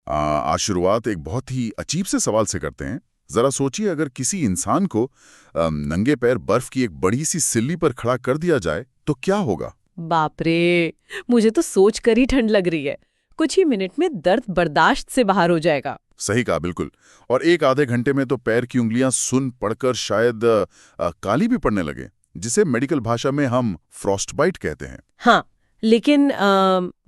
आज शुरुआत एक बहुत ही अजीब से सवाल से करते हैं। जरा सोचिए, अगर किसी इंसान को नंगे पैर बर्फ की एक बड़ी सी सिल्ली पर खड़ा कर दिया जाए तो क्या होगा? बाप रे, मुझे तो सोच कर ही ठंड लग रही है। कुछ ही मिनट में दर्द बर्दाश्त से बाहर हो जाएगा। सही कहा, बिल्कुल। और एक आधे घंटे में तो पैर की उंगलियां सुन पड़कर शायद काली भी पड़ने लगे, जिसे मेडिकल भाषा में हम फ्रॉस्टबाइट कहते हैं। हाँ, लेकिन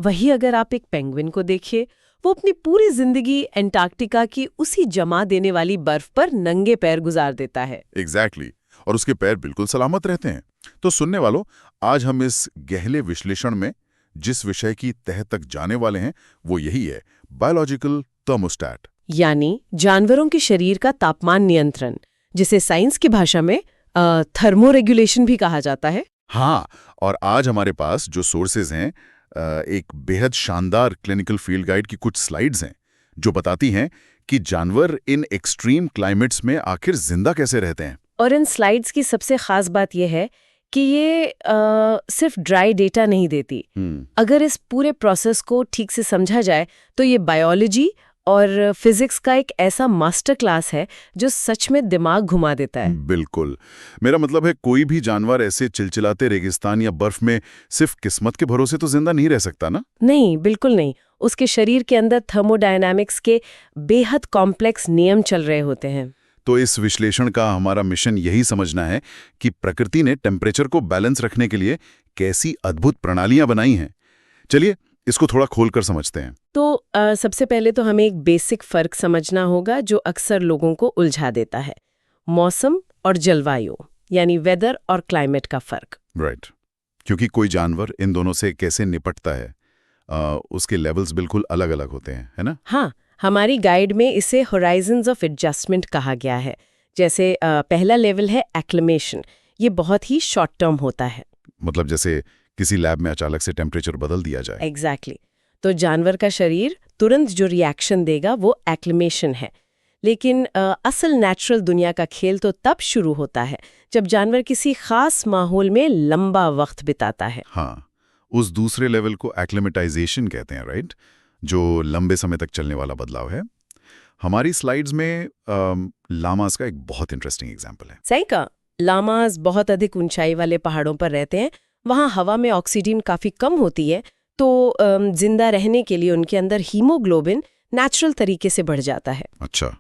वही अगर आप एक पेंगुइन को देखिए, वो अपनी पूरी जिंदगी एंटार्क्टिका की उसी जमा देने वाली बर्फ पर नंगे पैर गुजार देता है। एग्जैक्टली। और उसके पैर बिल्कुल सलामत रहते हैं। तो सुनने वालों, आज हम इस गहरे विश्लेषण में जिस विषय की तह तक जाने वाले हैं वो यही है, बायोलॉजिकल थर्मोस्टैट, यानी जानवरों के शरीर का तापमान नियंत्रण, जिसे साइंस की भाषा में थर्मोरेगुलेशन भी कहा जाता है। हाँ, और आज हमारे पास जो सोर्सेज हैं, एक बेहद शानदार क्लिनिकल फील्ड गाइड की कुछ स्लाइड्स हैं जो बताती हैं कि जानवर इन एक्सट्रीम क्लाइमेट्स में आखिर जिंदा कैसे रहते हैं। और इन स्लाइड्स की सबसे खास बात यह है कि ये सिर्फ ड्राई डेटा नहीं देती। अगर इस पूरे प्रोसेस को ठीक से समझा जाए तो ये बायोलॉजी और फिजिक्स का एक ऐसा मास्टर क्लास है जो सच में दिमाग घुमा देता है। बिल्कुल। मेरा मतलब है, कोई भी जानवर ऐसे चिलचिलाते रेगिस्तान या बर्फ में सिर्फ किस्मत के भरोसे तो जिंदा नहीं रह सकता ना? नहीं, बिल्कुल नहीं। उसके शरीर के अंदर थर्मोडायनामिक्स के बेहद कॉम्प्लेक्स नियम चल रहे होते हैं। तो इस विश्लेषण का हमारा मिशन यही समझना है कि प्रकृति ने टेम्परेचर को बैलेंस रखने के लिए कैसी अद्भुत प्रणालियां बनाई हैं। चलिए इसको थोड़ा खोलकर समझते हैं। तो सबसे पहले तो हमें एक बेसिक फर्क समझना होगा जो अक्सर लोगों को उलझा देता है, मौसम और जलवायु, यानी वेदर और क्लाइमेट का फर्क। राइट। क्योंकि कोई जानवर इन दोनों से कैसे निपटता है, उसके लेवल्स बिल्कुल अलग अलग होते हैं, है ना? हाँ, हमारी गाइड में इसे होराइजन्स ऑफ एडजस्टमेंट कहा गया है। जैसे पहला लेवल है एक्लिमेशन। ये बहुत ही शॉर्ट टर्म होता है। मतलब जैसे किसी लैब में अचानक से टेम्परेचर बदल दिया जाए। एग्जैक्टली। तो जानवर का शरीर तुरंत जो रिएक्शन देगा वो एक्लिमेशन है। लेकिन असल नेचुरल दुनिया का खेल तो तब शुरू होता है जब जानवर किसी खास माहौल में लंबा वक्त बिताता है। हाँ, उस दूसरे लेवल को एक्लिमेटाइजेशन कहते हैं, राइट? जो लंबे समय तक चलने वाला बदलाव है। हमारी स्लाइड्स में लामास का एक बहुत इंटरेस्टिंग एग्जाम्पल है। सही कहा। लामास बहुत अधिक ऊंचाई वाले पहाड़ों पर रहते हैं। वहाँ हवा में ऑक्सीजन काफी कम होती है, तो जिंदा रहने के लिए उनके अंदर हीमोग्लोबिन नेचुरल तरीके से बढ़ जाता है। अच्छा।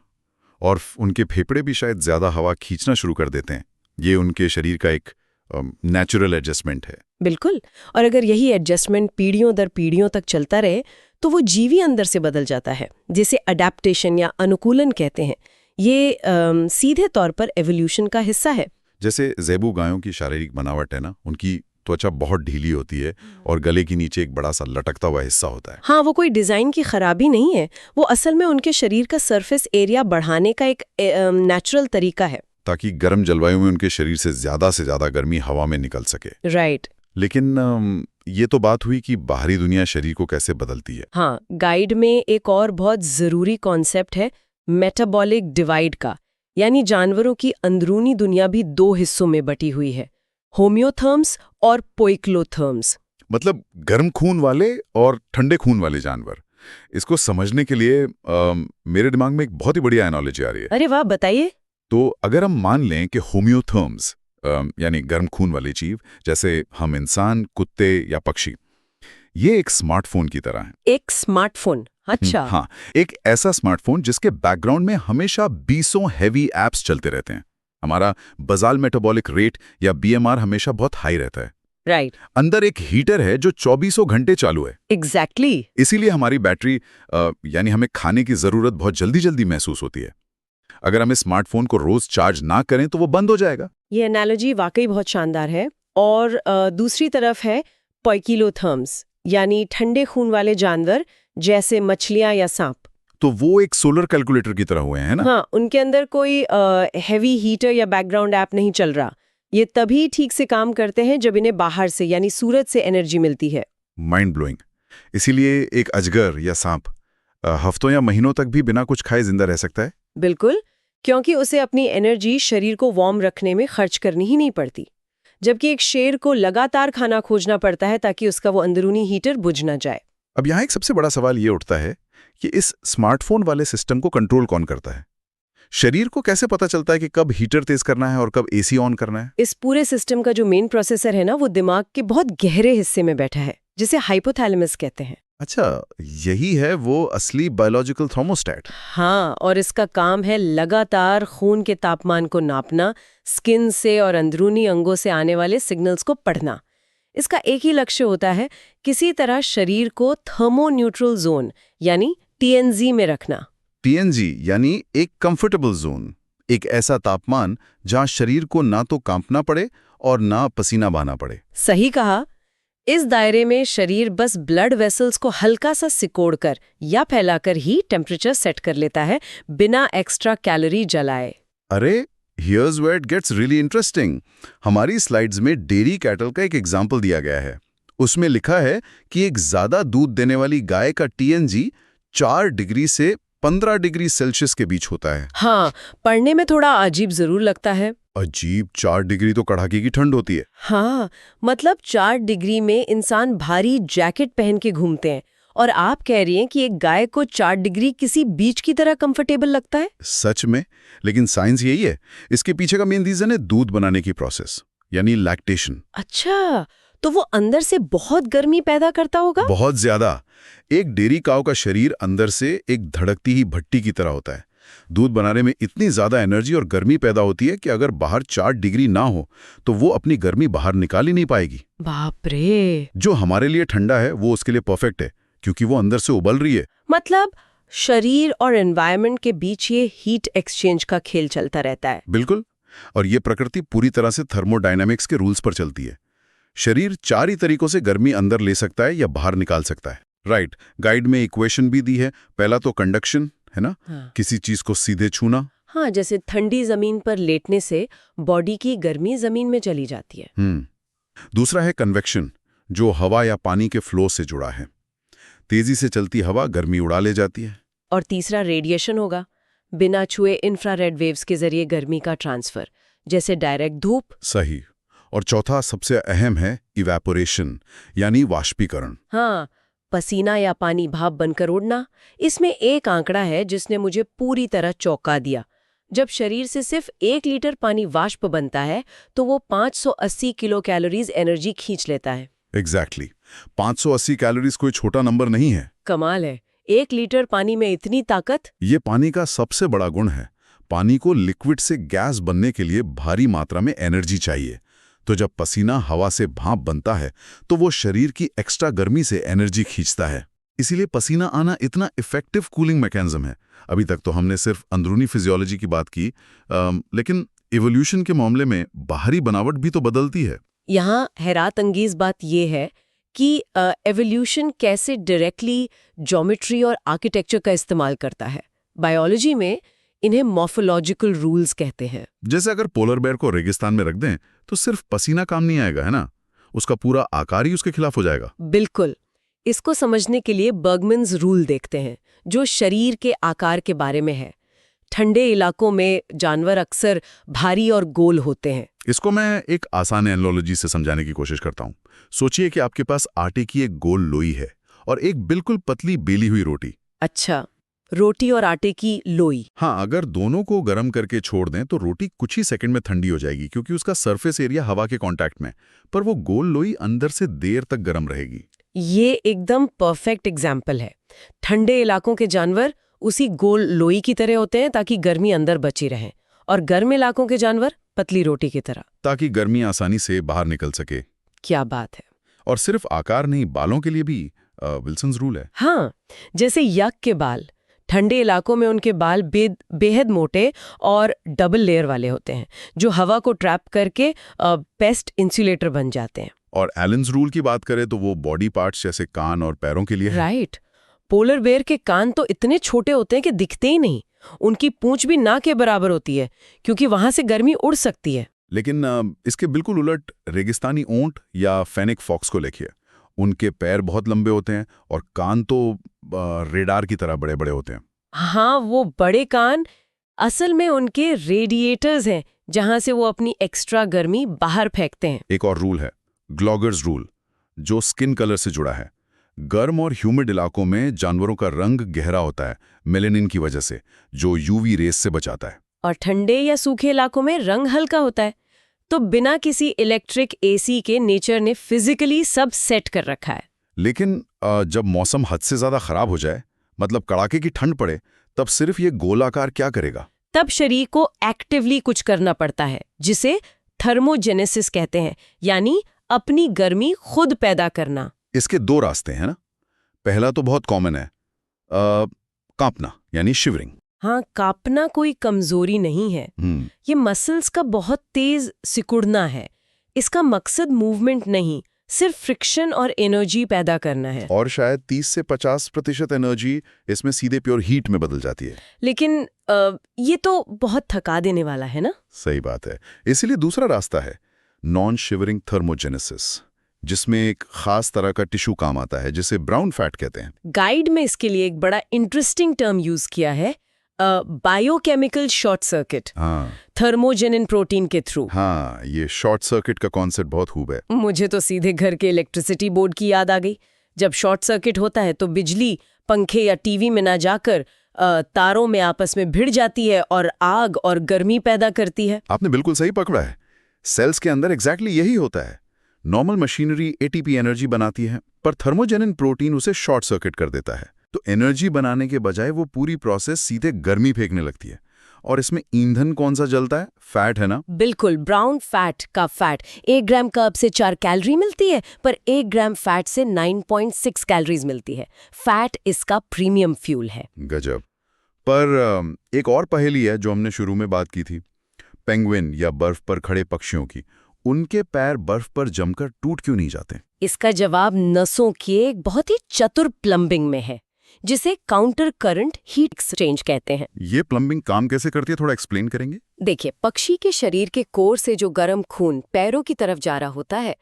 और उनके फेफड़े भी शायद ज्यादा हवा खींचना शुरू कर देते हैं। ये उनके शरीर का एक नेचुरल एडजस्टमेंट है। बिल्कुल। और अगर यही एडजस्टमेंट पीढ़ियों दर पीढ़ियों तक चलता रहे तो वो जीवी अंदर से बदल जाता है, जिसे अडैप्टेशन या अनुकूलन कहते हैं। ये सीधे तौर पर एवोल्यूशन का हिस्सा है। जैसे ज़ेबू गायों की शारीरिक बनावट है ना, उनकी त्वचा बहुत ढीली होती है और गले के नीचे एक बड़ा सा लटकता हुआ हिस्सा होता है। हाँ, वो कोई डिजाइन की खराबी नहीं है। वो असल में उनके शरीर का सरफेस एरिया बढ़ाने का एक नेचुरल तरीका है, ताकि गर्म जलवायु में उनके शरीर से ज्यादा गर्मी हवा में निकल सके। राइट। लेकिन ये तो बात हुई कि बाहरी दुनिया शरीर को कैसे बदलती है। हाँ, गाइड में एक और बहुत जरूरी कॉन्सेप्ट है मेटाबॉलिक डिवाइड का, यानी जानवरों की अंदरूनी दुनिया भी दो हिस्सों में बटी हुई है, होम्योथर्म्स और पोइक्लोथर्म्स। मतलब गर्म खून वाले और ठंडे खून वाले जानवर। इसको समझने के लिए मेरे दिमाग में एक बहुत ही बढ़िया एनालॉजी आ रही है। अरे वाह, बताइए। तो अगर हम मान लें कि होम्योथर्म्स यानी गर्म खून वाले जीव, जैसे हम इंसान, कुत्ते या पक्षी, ये एक स्मार्टफोन की तरह है। एक स्मार्टफोन? अच्छा। हाँ, एक ऐसा स्मार्टफोन जिसके बैकग्राउंड में हमेशा 20 हैवी एप्स चलते रहते हैं। हमारा बजाल मेटाबॉलिक रेट या बीएमआर हमेशा बहुत हाई रहता है। राइट। अंदर एक हीटर है जो 24 घंटे चालू है। एग्जैक्टली। इसीलिए हमारी बैटरी यानी हमें खाने की जरूरत बहुत जल्दी जल्दी महसूस होती है। अगर हम इस स्मार्टफोन को रोज चार्ज ना करें तो वो बंद हो जाएगा। ये एनालॉजी वाकई बहुत शानदार है। और दूसरी तरफ है पोइकिलोथर्म्स, यानी ठंडे खून वाले जानवर जैसे मछलियां या सांप। तो वो एक सोलर कैलकुलेटर की तरह हुए हैं ना? हाँ, उनके अंदर कोई हैवी हीटर या बैकग्राउंड ऐप नहीं चल रहा। ये तभी ठीक से काम करते हैं जब इन्हें बाहर से यानी सूरज से एनर्जी मिलती है। Mind blowing. इसीलिए एक अजगर या सांप हफ्तों या महीनों तक भी बिना कुछ खाए जिंदा रह सकता है। बिल्कुल, क्योंकि उसे अपनी एनर्जी शरीर को वार्म रखने में खर्च करनी ही नहीं पड़ती, जबकि एक शेर को लगातार खाना खोजना पड़ता है ताकि उसका वो अंदरूनी हीटर बुझ ना जाए। अब यहाँ एक सबसे बड़ा सवाल ये उठता है कि इस स्मार्टफोन वाले सिस्टम को कंट्रोल कौन करता है? शरीर को कैसे पता चलता है कि कब हीटर तेज करना है और कब एसी ऑन करना है? इस पूरे सिस्टम का जो मेन प्रोसेसर है ना, वो दिमाग के बहुत गहरे हिस्से में बैठा है, जिसे हाइपोथैलेमस कहते हैं। अच्छा, यही है वो असली बायोलॉजिकल थर्मोस्टेट। हाँ, और इसका काम है लगातार खून के तापमान को नापना, स्किन से और अंदरूनी अंगों से आने वाले सिग्नल्स को पढ़ना। इसका एक ही लक्ष्य होता है, किसी तरह शरीर को थर्मोन्यूट्रल जोन यानी TNZ में रखना। TNG यानी एक कंफर्टेबल जोन, एक ऐसा तापमान जहां शरीर को ना तो कांपना पड़े और ना पसीना बहाना पड़े। सही कहा। इस दायरे में शरीर बस ब्लड वेसल्स को हल्का सा सिकोड़कर या फैलाकर ही टेम्परेचर सेट कर लेता है, बिना एक्स्ट्रा कैलोरी जलाए। अरे, here's where it gets really interesting. हमारी स्लाइड्स में डेयरी कैटल का एक एग्जाम्पल दिया गया है। उसमें लिखा है कि एक ज्यादा दूध देने वाली गाय का TNG 4 डिग्री से 15 डिग्री सेल्सियस के बीच होता है। हाँ, पढ़ने में थोड़ा अजीब जरूर लगता है। अजीब, 4 डिग्री तो कड़ाके की ठंड होती है। हाँ, मतलब 4 डिग्री में इंसान भारी जैकेट पहन के घूमते हैं, और आप कह रही हैं कि एक गाय को 4 डिग्री किसी बीच की तरह कंफर्टेबल लगता है? सच में, लेकिन साइंस यही है। इसके पीछे का मेन रीजन है दूध बनाने की प्रोसेस, यानी लैक्टेशन। अच्छा, तो वो अंदर से बहुत गर्मी पैदा करता होगा? बहुत ज्यादा। एक डेयरी काऊ का शरीर अंदर से एक धड़कती ही भट्टी की तरह होता है। दूध बनाने में इतनी ज्यादा एनर्जी और गर्मी पैदा होती है कि अगर बाहर 4 डिग्री ना हो तो वो अपनी गर्मी बाहर निकाल ही नहीं पाएगी। बाप रे! जो हमारे लिए ठंडा है वो उसके लिए परफेक्ट है, क्योंकि वो अंदर से उबल रही है। मतलब शरीर और एनवायरनमेंट के बीच ये हीट एक्सचेंज का खेल चलता रहता है। बिल्कुल, और ये प्रकृति पूरी तरह से थर्मोडायनामिक्स के रूल्स पर चलती है। शरीर 4 ही तरीकों से गर्मी अंदर ले सकता है या बाहर निकाल सकता है। राइट, गाइड में इक्वेशन भी दी है। पहला तो कंडक्शन है ना, हाँ। किसी चीज को सीधे छूना। हाँ, जैसे ठंडी जमीन पर लेटने से बॉडी की गर्मी जमीन में चली जाती है। दूसरा है कन्वेक्शन, जो हवा या पानी के फ्लो से जुड़ा है। तेजी से चलती हवा गर्मी उड़ा ले जाती है। और तीसरा रेडिएशन होगा, बिना छुए इंफ्रारेड वेव्स के जरिए गर्मी का ट्रांसफर, जैसे डायरेक्ट धूप। सही। और चौथा सबसे अहम है इवेपोरेशन, यानी वाष्पीकरण। हाँ, पसीना या पानी भाप बनकर उड़ना। इसमें एक आंकड़ा है जिसने मुझे पूरी तरह चौंका दिया। जब शरीर से सिर्फ 1 लीटर पानी वाष्प बनता है तो वो 580 किलो कैलोरीज एनर्जी खींच लेता है। एग्जैक्टली, 580 कैलोरीज कोई छोटा नंबर नहीं है। कमाल है, 1 लीटर पानी में इतनी ताकत। ये पानी का सबसे बड़ा गुण है। पानी को लिक्विड से गैस बनने के लिए भारी मात्रा में एनर्जी चाहिए। तो जब पसीना हवा से भाप बनता है तो वो शरीर की एक्स्ट्रा गर्मी से एनर्जी खींचता है। इसीलिए पसीना आना इतना इफेक्टिव कूलिंग मैकेनिज्म है। अभी तक तो हमने सिर्फ अंदरूनी फिजियोलॉजी की बात की, लेकिन इवोल्यूशन के मामले में बाहरी बनावट भी तो बदलती है। यहाँ हैरात अंगेज बात यह है कि एवोल्यूशन कैसे डायरेक्टली ज्योमेट्री और आर्किटेक्चर का इस्तेमाल करता है। बायोलॉजी में इन्हें मॉर्फोलॉजिकल रूल्स कहते हैं। जैसे अगर पोलर बेयर को रेगिस्तान में रख दें तो सिर्फ पसीना काम नहीं आएगा, है ना, उसका पूरा आकार ही उसके खिलाफ हो जाएगा। बिल्कुल। इसको समझने के लिए बर्गमन्स रूल देखते हैं, जो शरीर के आकार के बारे में है। ठंडे इलाकों में जानवर अक्सर भारी और गोल होते हैं। इसको मैं एक आसान एनालॉजी से समझाने की कोशिश करता हूँ। सोचिए कि आपके पास आटे की एक गोल लोई है और एक बिल्कुल पतली बेली हुई रोटी। अच्छा, रोटी और आटे की लोई। हाँ, अगर दोनों को गर्म करके छोड़ दें तो रोटी कुछ ही सेकंड में ठंडी हो जाएगी, क्योंकि उसका सरफेस एरिया हवा के कांटेक्ट में, पर वो गोल लोई अंदर से देर तक गर्म रहेगी। ये एकदम परफेक्ट एग्जाम्पल है। ठंडे इलाकों के जानवर उसी गोल लोई की तरह होते हैं ताकि गर्मी अंदर बची रहे, और गर्म इलाकों के जानवर पतली रोटी की तरह, ताकि गर्मी आसानी से बाहर निकल सके। क्या बात है। और सिर्फ आकार नहीं, बालों के लिए भी विल्सन्स रूल है। हाँ, जैसे यक के बाल। ठंडे इलाकों में उनके बाल बेहद मोटे और डबल लेयर वाले होते हैं, जो हवा को ट्रैप करके पेस्ट इंसुलेटर बन जाते हैं। और एलन्स रूल की बात करें तो वो बॉडी पार्ट्स जैसे कान और पैरों के लिए है। राइट। पोलर बेयर के कान तो इतने छोटे होते हैं कि दिखते ही नहीं। उनकी पूंछ भी ना के बराबर होती है, क्योंकि वहां से गर्मी उड़ सकती है। लेकिन इसके बिल्कुल उलट रेगिस्तानी ऊंट या फेनिक फॉक्स को देखिए। उनके पैर बहुत लंबे होते हैं और कान तो रेडार की तरह बड़े बड़े होते हैं। हाँ, वो बड़े कान असल में उनके रेडिएटर्स हैं, जहां से वो अपनी एक्स्ट्रा गर्मी बाहर फेंकते हैं। एक और रूल है, ग्लॉगर्स रूल, जो स्किन कलर से जुड़ा है। गर्म और ह्यूमिड इलाकों में जानवरों का रंग गहरा होता है मेलेनिन की वजह से, जो यूवी रेस से बचाता है। और ठंडे या सूखे इलाकों में रंग हल्का होता है। तो बिना किसी इलेक्ट्रिक एसी के नेचर ने फिजिकली सब सेट कर रखा है। लेकिन जब मौसम हद से ज्यादा खराब हो जाए, मतलब कड़ाके की ठंड पड़े, तब सिर्फ ये गोलाकार क्या करेगा? तब शरीर को एक्टिवली कुछ करना पड़ता है, जिसे थर्मोजेनेसिस कहते हैं, यानी अपनी गर्मी खुद पैदा करना। इसके दो रास्ते हैं ना। पहला तो बहुत कॉमन है, कांपना यानी शिवरिंग। हाँ, कांपना कोई कमजोरी नहीं है। ये मसल्स का बहुत तेज सिकुड़ना है। इसका मकसद मूवमेंट नहीं, सिर्फ फ्रिक्शन और एनर्जी पैदा करना है। और शायद 30 से 50% एनर्जी इसमें सीधे प्योर हीट में बदल जाती है। लेकिन ये तो बहुत थका देने वाला है ना। सही बात है। इसीलिए दूसरा रास्ता है नॉन शिवरिंग थर्मोजेनेसिस, जिसमें एक खास तरह का टिश्यू काम आता है, जिसे ब्राउन फैट कहते हैं। गाइड में इसके लिए एक बड़ा इंटरेस्टिंग टर्म यूज किया है, बायोकेमिकल शॉर्ट सर्किट। हाँ, थर्मोजेनिन प्रोटीन के थ्रू। हाँ, ये शॉर्ट सर्किट का कॉन्सेप्ट बहुत खूब है। मुझे तो सीधे घर के इलेक्ट्रिसिटी बोर्ड की याद आ गई। जब शॉर्ट सर्किट होता है तो बिजली पंखे या टीवी में ना जाकर तारों में आपस में भिड़ जाती है और आग और गर्मी पैदा करती है। आपने बिल्कुल सही पकड़ा है। सेल्स के अंदर एग्जैक्टली यही होता है। नॉर्मल मशीनरी एटीपी एनर्जी बनाती है, पर थर्मोजेनिन प्रोटीन उसे शॉर्ट सर्किट कर देता है। तो एनर्जी बनाने के बजाय वो पूरी प्रोसेस सीधे गर्मी फेंकने लगती है। और इसमें ईंधन कौन सा जलता है? फैट है ना। बिल्कुल, ब्राउन फैट का फैट। 1 ग्राम कार्ब से 4 कैलोरी मिलती है, पर 1 ग्राम फैट से 9.6 कैलोरीज मिलती है। फैट इसका प्रीमियम फ्यूल है। गजब। पर एक और पहेली है जो हमने शुरू में बात की थी, पेंगुइन या बर्फ पर खड़े पक्षियों की। उनके पैर बर्फ पर जमकर टूट क्यों नहीं जाते? इसका जवाब नसों की एक बहुत ही चतुर प्लम्बिंग में है, जिसे काउंटर करंट हीट एक्सचेंज कहते हैं। ये प्लम्बिंग काम कैसे करती है, थोड़ा एक्सप्लेन करेंगे? देखिए, पक्षी के शरीर के कोर से जो गर्म खून पैरों की तरफ जा रहा होता है,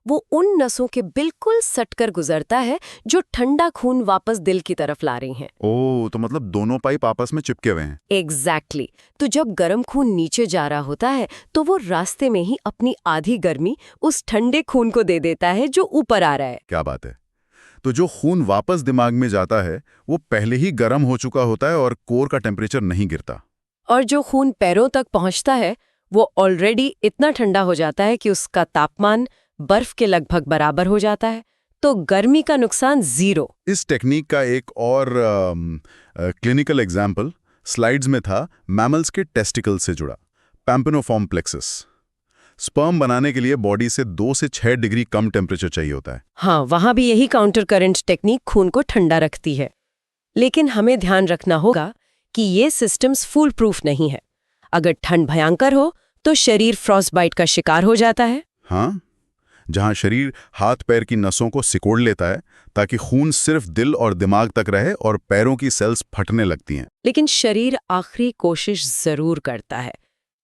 वो उन नसों के बिल्कुल सटकर गुजरता है जो ठंडा खून वापस दिल की तरफ ला रही हैं। ओह, तो मतलब दोनों पाइप आपस में चिपके हुए हैं। एग्जैक्टली। तो जब गर्म खून नीचे जा रहा होता है तो वो रास्ते में ही अपनी आधी गर्मी उस ठंडे खून को दे देता है जो ऊपर आ रहा है। क्या बात है। तो जो खून वापस दिमाग में जाता है वो पहले ही गर्म हो चुका होता है और कोर का टेम्परेचर नहीं गिरता। और जो खून पैरों तक पहुंचता है वो ऑलरेडी इतना ठंडा हो जाता है कि उसका तापमान बर्फ के लगभग बराबर हो जाता है। तो गर्मी का नुकसान 0। इस टेक्निक का एक और क्लिनिकल एग्जाम्पल स्लाइड्स में था, मैमल्स के टेस्टिकल से जुड़ा, पैम्पेनोफॉर्म प्लेक्सस। स्पर्म बनाने के लिए बॉडी से 2 से 6 डिग्री कम टेम्परेचर चाहिए होता है। हाँ, वहां भी यही काउंटर करंट टेक्निक खून को ठंडा रखती है। लेकिन हमें ध्यान रखना होगा कि ये सिस्टम्स फुल प्रूफ नहीं है। अगर ठंड भयंकर हो तो शरीर फ्रॉस्टबाइट का शिकार हो जाता है। हाँ, जहां शरीर हाथ पैर की नसों को सिकोड़ लेता है ताकि खून सिर्फ दिल और दिमाग तक रहे और पैरों की सेल्स फटने लगती हैं। लेकिन शरीर आखिरी कोशिश जरूर करता है।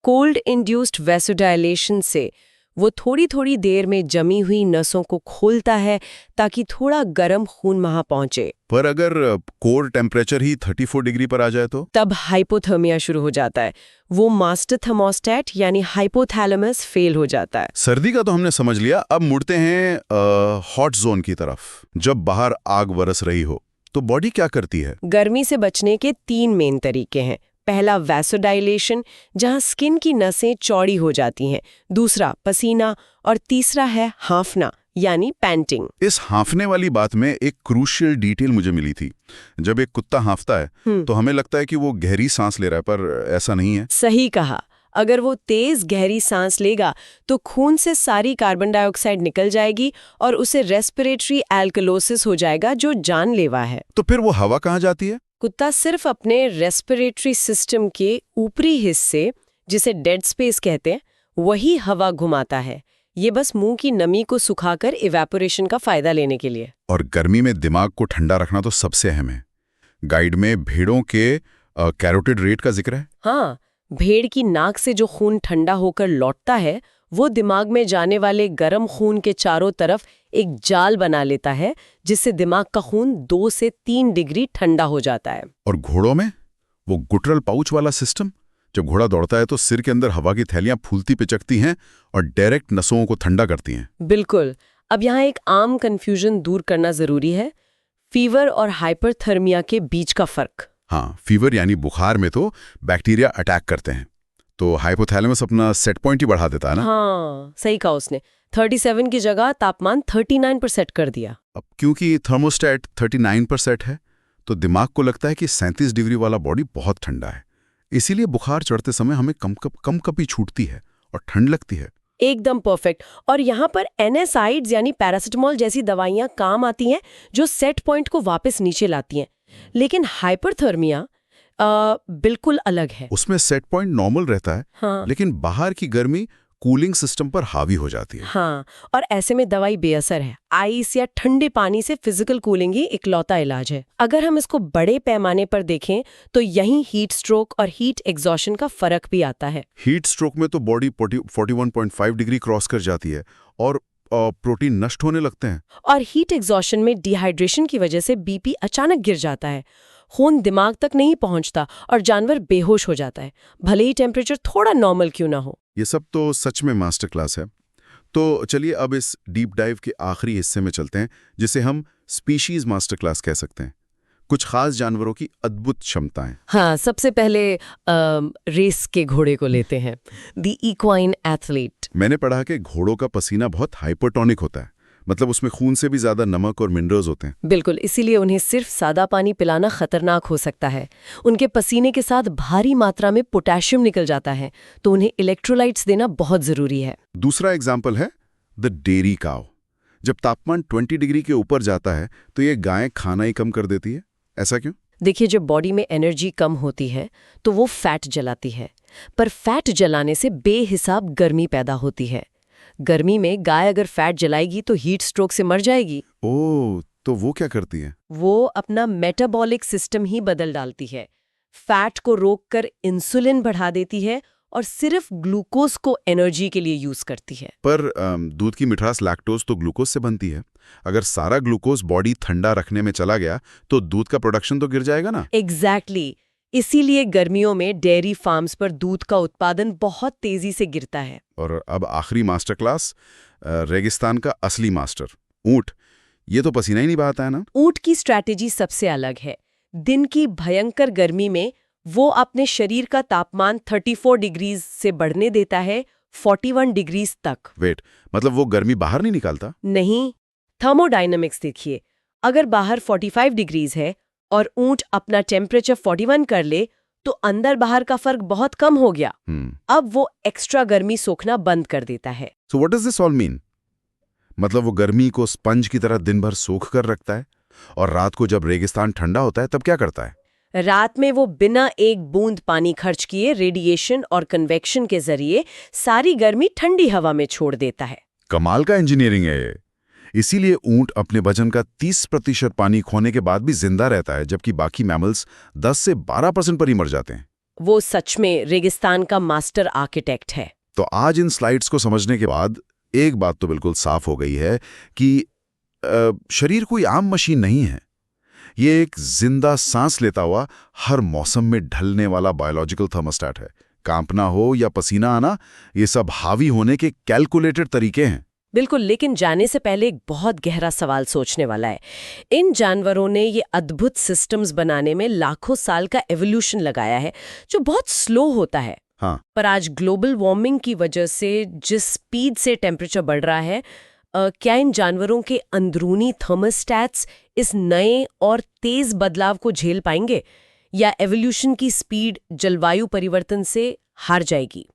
कोल्ड इंड्यूस्ड वैसोडाइलेशन से वो थोड़ी थोड़ी देर में जमी हुई नसों को खोलता है ताकि थोड़ा गर्म खून वहां पहुंचे। पर अगर कोर टेम्परेचर ही 34 डिग्री पर आ जाए तो? तब हाइपोथर्मिया शुरू हो जाता है। वो मास्टर थर्मोस्टेट यानी हाइपोथैलेमस फेल हो जाता है। सर्दी का तो हमने समझ लिया, अब मुड़ते हैं हॉट जोन की तरफ। जब बाहर आग बरस रही हो तो बॉडी क्या करती है? गर्मी से बचने के 3 मेन तरीके हैं। पहला वैसोडाइलेशन, जहां स्किन की नसें चौड़ी हो जाती हैं। दूसरा पसीना, और तीसरा है हाँफना यानी पैंटिंग। इस हाँफने वाली बात में एक क्रूशियल डिटेल मुझे मिली थी। जब एक कुत्ता हाँफता है तो हमें लगता है कि वो गहरी सांस ले रहा है, पर ऐसा नहीं है। सही कहा। अगर वो तेज गहरी सांस लेगा तो खून से सारी कार्बन डाइऑक्साइड निकल जाएगी और उसे रेस्पिरेटरी एल्कलोसिस हो जाएगा, जो जानलेवा है। तो फिर वो हवा कहाँ जाती है? कुत्ता सिर्फ अपने रेस्पिरेटरी सिस्टम के ऊपरी हिस्से, जिसे डेड स्पेस कहते हैं, वही हवा घुमाता है। ये बस मुंह की नमी को सुखाकर इवेपोरेशन का फायदा लेने के लिए। और गर्मी में दिमाग को ठंडा रखना तो सबसे अहम है। गाइड में भेड़ों के कैरोटिड रेट का जिक्र है। हाँ, भेड़ की नाक से जो खून ठंडा होकर लौटता है वो दिमाग में जाने वाले गर्म खून के चारों तरफ एक जाल बना लेता है, जिससे दिमाग का खून 2 से 3 डिग्री ठंडा हो जाता है। और घोड़ों में वो गुटरल पाउच वाला सिस्टम, जब घोड़ा दौड़ता है तो सिर के अंदर हवा की थैलियां फूलती पिचकती हैं और डायरेक्ट नसों को ठंडा करती हैं। बिल्कुल। अब यहाँ एक आम कंफ्यूजन दूर करना जरूरी है। फीवर और हाइपरथर्मिया के बीच का फर्क। हाँ, फीवर यानी बुखार में तो बैक्टीरिया अटैक करते हैं, तो हाइपोथैलेमस अपना सेट पॉइंट ही बढ़ा देता है ना। हाँ, सही कहा उसने। 37 की जगह तापमान 39 पर सेट कर दिया। अब क्योंकि थर्मोस्टेट 39 पर सेट है, तो दिमाग को लगता है कि 37 डिग्री वाला बॉडी बहुत ठंडा है, इसीलिए बुखार चढ़ते समय हमें कम कपी छूटती है और ठंड लगती है। एकदम परफेक्ट। और यहाँ पर NSAIDs यानी पैरासिटामोल जैसी दवाइयाँ काम आती हैं जो सेट पॉइंट को वापस नीचे लाती हैं। लेकिन हाइपरथर्मिया बिल्कुल अलग है। उसमें सेट पॉइंट नॉर्मल रहता है, हाँ। लेकिन बाहर की गर्मी कूलिंग सिस्टम पर हावी हो जाती है। हाँ, और ऐसे में दवाई बेअसर है। आइस या ठंडे पानी से फिजिकल कूलिंग ही इकलौता इलाज है। अगर हम इसको बड़े पैमाने पर देखें तो यहीं हीट स्ट्रोक और हीट एग्जॉशन का फर्क भी आता है। हीट स्ट्रोक में तो बॉडी 41.5 डिग्री क्रॉस कर जाती है और प्रोटीन नष्ट होने लगते हैं। और हीट एग्जॉशन में डिहाइड्रेशन की वजह से बीपी अचानक गिर जाता है, खून दिमाग तक नहीं पहुंचता और जानवर बेहोश हो जाता है, भले ही टेम्परेचर थोड़ा नॉर्मल क्यों ना हो। ये सब तो सच में मास्टर क्लास है। तो चलिए अब इस डीप डाइव के आखिरी हिस्से में चलते हैं, जिसे हम स्पीशीज मास्टर क्लास कह सकते हैं। कुछ खास जानवरों की अद्भुत क्षमताएं। हाँ, सबसे पहले रेस के घोड़े को लेते हैं, द इक्वाइन एथलीट। मैंने पढ़ा कि घोड़ों का पसीना बहुत हाइपरटोनिक होता है, मतलब उसमें खून से भी ज्यादा नमक और मिनरल्स होते हैं। बिल्कुल, इसीलिए उन्हें सिर्फ सादा पानी पिलाना खतरनाक हो सकता है। उनके पसीने के साथ भारी मात्रा में पोटेशियम निकल जाता है, तो उन्हें इलेक्ट्रोलाइट्स देना बहुत जरूरी है। दूसरा एग्जाम्पल है द डेयरी काव। जब तापमान 20 डिग्री के ऊपर जाता है तो ये गायें खाना ही कम कर देती है। ऐसा क्यों? देखिए, जब बॉडी में एनर्जी कम होती है तो वो फैट जलाती है, पर फैट जलाने से बेहिसाब गर्मी पैदा होती है। गर्मी में गाय अगर फैट जलाएगी तो हीट स्ट्रोक से मर जाएगी। ओह, तो वो क्या करती है? वो अपना मेटाबॉलिक सिस्टम ही बदल डालती है, फैट को रोककर इंसुलिन बढ़ा देती है और सिर्फ ग्लूकोज को एनर्जी के लिए यूज करती है। पर दूध की मिठास लैक्टोज तो ग्लूकोज से बनती है। अगर सारा ग्लूकोज बॉडी ठंडा रखने में चला गया तो दूध का प्रोडक्शन तो गिर जाएगा ना। एग्जैक्टली। इसीलिए गर्मियों में डेयरी फार्म्स पर दूध का उत्पादन बहुत तेजी से गिरता है। और अब आखिरी मास्टर क्लास, रेगिस्तान का असली मास्टर, ऊंट। ये तो पसीना ही नहीं बहाता है ना। ऊंट की स्ट्रैटेजी सबसे अलग है। दिन की भयंकर गर्मी में वो अपने शरीर का तापमान 34 डिग्रीज से बढ़ने देता है 41 डिग्रीज तक। वेट, मतलब वो गर्मी बाहर नहीं निकालता? नहीं, थर्मोडायनेमिक्स देखिए। अगर बाहर 45 डिग्रीज है और ऊंट अपना टेम्परेचर 41 कर ले तो अंदर बाहर का फर्क बहुत कम हो गया। अब वो एक्स्ट्रा गर्मी सोखना बंद कर देता है। So what does this all mean? मतलब वो गर्मी को स्पंज की तरह दिन भर सोख कर रखता है और रात को जब रेगिस्तान ठंडा होता है तब क्या करता है? रात में वो बिना एक बूंद पानी खर्च किए रेडिएशन और कन्वेक्शन के जरिए सारी गर्मी ठंडी हवा में छोड़ देता है। कमाल का इंजीनियरिंग है ये। इसीलिए ऊंट अपने वजन का 30% पानी खोने के बाद भी जिंदा रहता है, जबकि बाकी मैमल्स 10 से 12% पर ही मर जाते हैं। वो सच में रेगिस्तान का मास्टर आर्किटेक्ट है। तो आज इन स्लाइड्स को समझने के बाद एक बात तो बिल्कुल साफ हो गई है कि शरीर कोई आम मशीन नहीं है। ये एक जिंदा सांस लेता हुआ हर मौसम में ढलने वाला बायोलॉजिकल थर्मोस्टेट है। कांपना हो या पसीना आना, ये सब हावी होने के कैलकुलेटेड तरीके हैं। बिल्कुल, लेकिन जाने से पहले एक बहुत गहरा सवाल सोचने वाला है। इन जानवरों ने ये अद्भुत सिस्टम्स बनाने में लाखों साल का एवोल्यूशन लगाया है, जो बहुत स्लो होता है। हाँ। पर आज ग्लोबल वार्मिंग की वजह से जिस स्पीड से टेम्परेचर बढ़ रहा है, क्या इन जानवरों के अंदरूनी थर्मोस्टैट्स इस नए और तेज बदलाव को झेल पाएंगे, या एवोल्यूशन की स्पीड जलवायु परिवर्तन से हार जाएगी?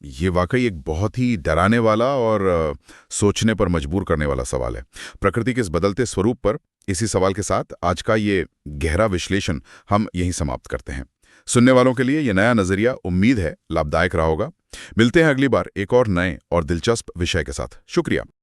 ये वाकई एक बहुत ही डराने वाला और सोचने पर मजबूर करने वाला सवाल है। प्रकृति के इस बदलते स्वरूप पर इसी सवाल के साथ आज का ये गहरा विश्लेषण हम यहीं समाप्त करते हैं। सुनने वालों के लिए ये नया नजरिया उम्मीद है लाभदायक रहा होगा। मिलते हैं अगली बार एक और नए और दिलचस्प विषय के साथ। शुक्रिया।